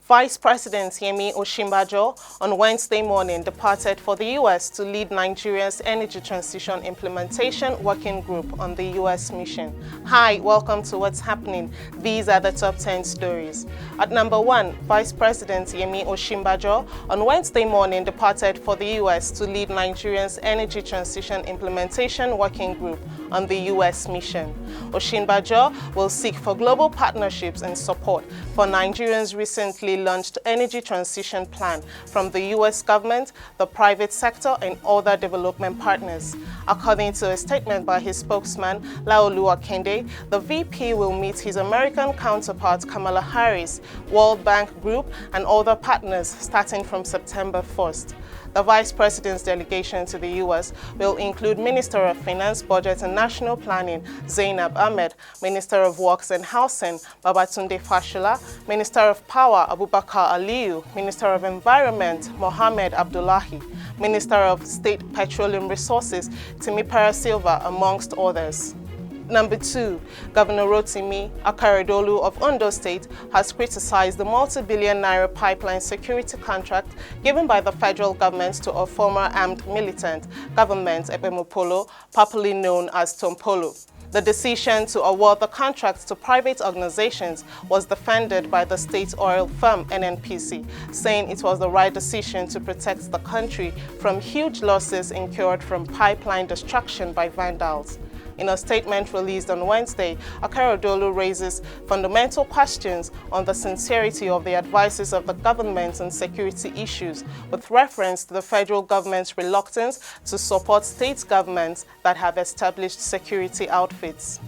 Vice President Yemi Osinbajo on Wednesday morning departed for the U.S. to lead Nigeria's Energy Transition Implementation Working Group on the U.S. mission. Hi, welcome to What's Happening. These are the top 10 stories. At number 1, Vice President Yemi Osinbajo on Wednesday morning departed for the U.S. to lead Nigeria's Energy Transition Implementation Working Group on the U.S. mission. Osinbajo will seek for global partnerships and support for Nigeria's recently launched energy transition plan from the U.S. government, the private sector, and other development partners. According to a statement by his spokesman, Laolu Akande, the VP will meet his American counterpart Kamala Harris, World Bank Group, and other partners starting from September 1st. The Vice President's delegation to the U.S. will include Minister of Finance, Budget and National Planning, Zainab Ahmed, Minister of Works and Housing, Babatunde Fashola, Minister of Power, Abubakar Aliyu, Minister of Environment, Mohammed Abdullahi, Minister of State Petroleum Resources, Timipre Sylva, amongst others. Number 2, Governor Rotimi, Akeredolu of Ondo State, has criticized the multi-billion naira pipeline security contract given by the federal government to a former armed militant, Government Ebemopolo, popularly known as Tompolo. The decision to award the contract to private organizations was defended by the state oil firm NNPC, saying it was the right decision to protect the country from huge losses incurred from pipeline destruction by vandals. In a statement released on Wednesday, Akeredolu raises fundamental questions on the sincerity of the advices of the government on security issues, with reference to the federal government's reluctance to support state governments that have established security outfits.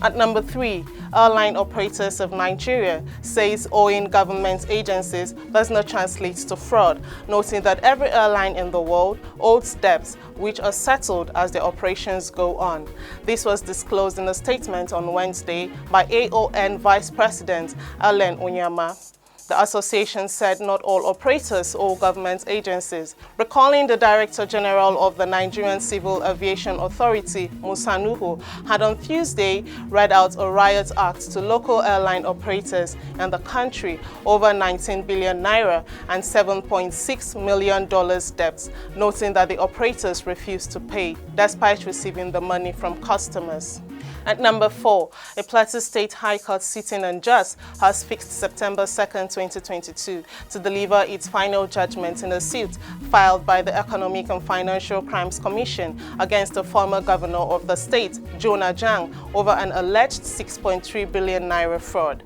At number 3, Airline Operators of Nigeria says owing government agencies does not translate to fraud, noting that every airline in the world owes debts which are settled as the operations go on. This was disclosed in a statement on Wednesday by AON Vice President Allen Onyama. The association said not all operators owe government agencies, recalling the Director General of the Nigerian Civil Aviation Authority, Musa Nuhu, had on Tuesday read out a riot act to local airline operators in the country over 19 billion naira and $7.6 million debts, noting that the operators refused to pay, despite receiving the money from customers. At number 4, a Plateau State High Court sitting on Jos has fixed September 2, 2022 to deliver its final judgment in a suit filed by the Economic and Financial Crimes Commission against the former governor of the state, Jonah Jang, over an alleged 6.3 billion naira fraud.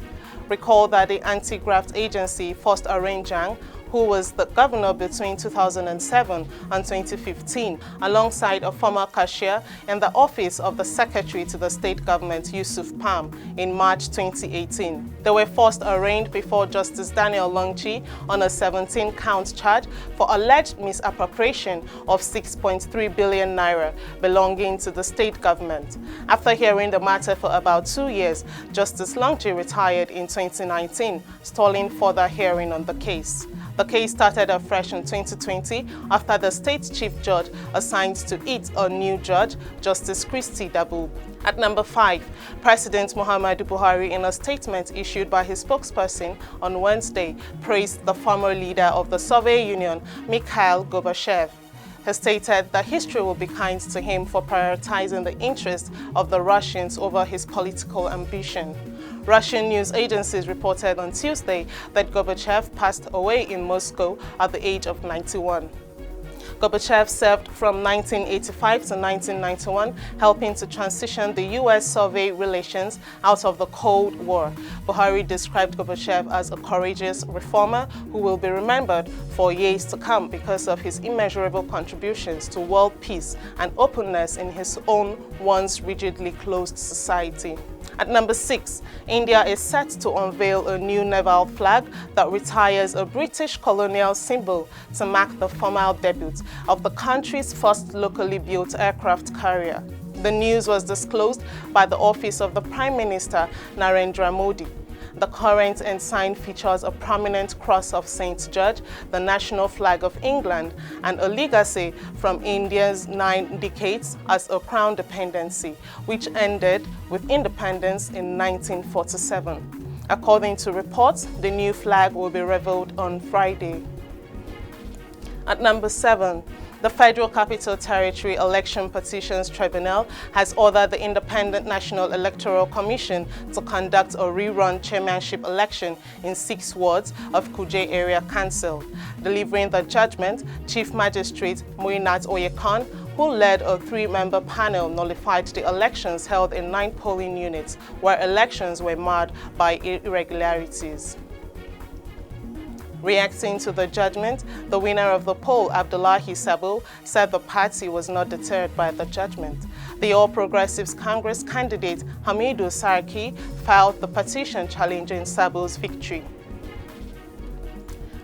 Recall that the anti-graft agency first arraigned Jang, who was the governor between 2007 and 2015, alongside a former cashier in the office of the Secretary to the State Government, Yusuf Pam, in March 2018. They were first arraigned before Justice Daniel Longchi on a 17-count charge for alleged misappropriation of 6.3 billion naira belonging to the state government. After hearing the matter for about 2 years, Justice Longchi retired in 2019, stalling further hearing on the case. The case started afresh in 2020 after the state chief judge assigned to it a new judge, Justice Christy Dabub. At number 5, President Muhammad Buhari, in a statement issued by his spokesperson on Wednesday, praised the former leader of the Soviet Union, Mikhail Gorbachev. He stated that history will be kind to him for prioritizing the interests of the Russians over his political ambition. Russian news agencies reported on Tuesday that Gorbachev passed away in Moscow at the age of 91. Gorbachev served from 1985 to 1991, helping to transition the U.S.-Soviet relations out of the Cold War. Buhari described Gorbachev as a courageous reformer who will be remembered for years to come because of his immeasurable contributions to world peace and openness in his own once rigidly closed society. At number 6, India is set to unveil a new naval flag that retires a British colonial symbol to mark the formal debut of the country's first locally built aircraft carrier. The news was disclosed by the office of the Prime Minister, Narendra Modi. The current ensign features a prominent cross of St. George, the national flag of England, and a legacy from India's 9 decades as a crown dependency, which ended with independence in 1947. According to reports, the new flag will be revealed on Friday. At number 7, the Federal Capital Territory Election Petitions Tribunal has ordered the Independent National Electoral Commission to conduct a rerun chairmanship election in 6 wards of Kuje Area Council. Delivering the judgment, Chief Magistrate Muinat Oyekan, who led a 3-member panel, nullified the elections held in 9 polling units where elections were marred by irregularities. Reacting to the judgment, the winner of the poll, Abdullahi Sabo, said the party was not deterred by the judgment. The All Progressives Congress candidate Hamidu Sarki filed the petition challenging Sabo's victory.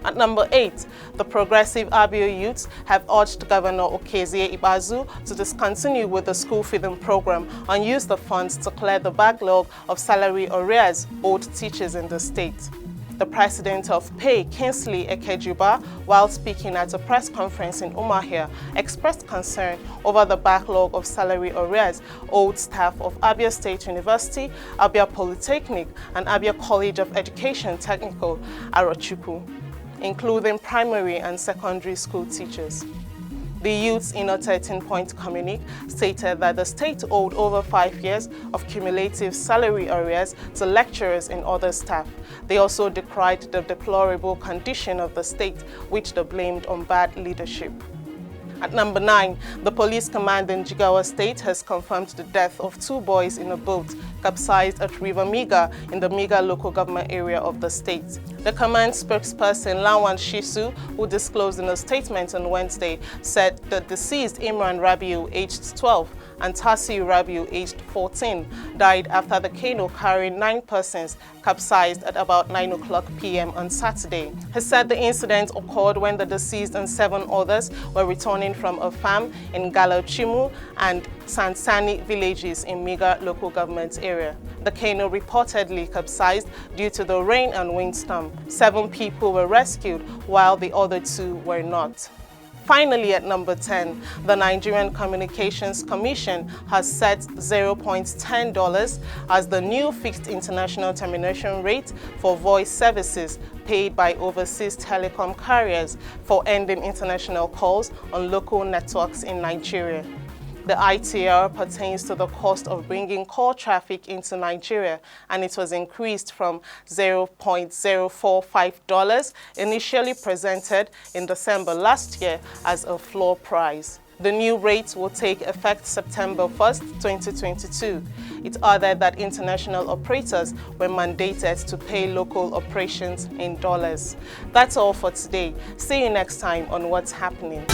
At number 8, the progressive Abia youths have urged Governor Okezie Ibazu to discontinue with the school feeding program and use the funds to clear the backlog of salary arrears owed teachers in the state. The president of PAY, Kingsley Ekejuba, while speaking at a press conference in Umuahia, expressed concern over the backlog of salary arrears owed staff of Abia State University, Abia Polytechnic, and Abia College of Education Technical, Arochukwu, including primary and secondary school teachers. The youths in a 13-point communique stated that the state owed over 5 years of cumulative salary arrears to lecturers and other staff. They also decried the deplorable condition of the state, which they blamed on bad leadership. At number 9, the police command in Jigawa State has confirmed the death of 2 boys in a boat capsized at River Miga in the Miga local government area of the state. The command spokesperson Lawan Shisu, who disclosed in a statement on Wednesday, said the deceased Imran Rabiu, aged 12, and Tasiu Rabiu, aged 14, died after the canoe carrying 9 persons capsized at about 9:00 p.m. on Saturday. He said the incident occurred when the deceased and 7 others were returning from a farm in Galochimu and Sansani villages in Miga local government area. The canoe reportedly capsized due to the rain and windstorm. 7 people were rescued while the other 2 were not. Finally, at number 10, the Nigerian Communications Commission has set $0.10 as the new fixed international termination rate for voice services paid by overseas telecom carriers for ending international calls on local networks in Nigeria. The ITR pertains to the cost of bringing call traffic into Nigeria, and it was increased from $0.045 initially presented in December last year as a floor price. The new rate will take effect September 1st, 2022. It added that international operators were mandated to pay local operations in dollars. That's all for today. See you next time on What's Happening.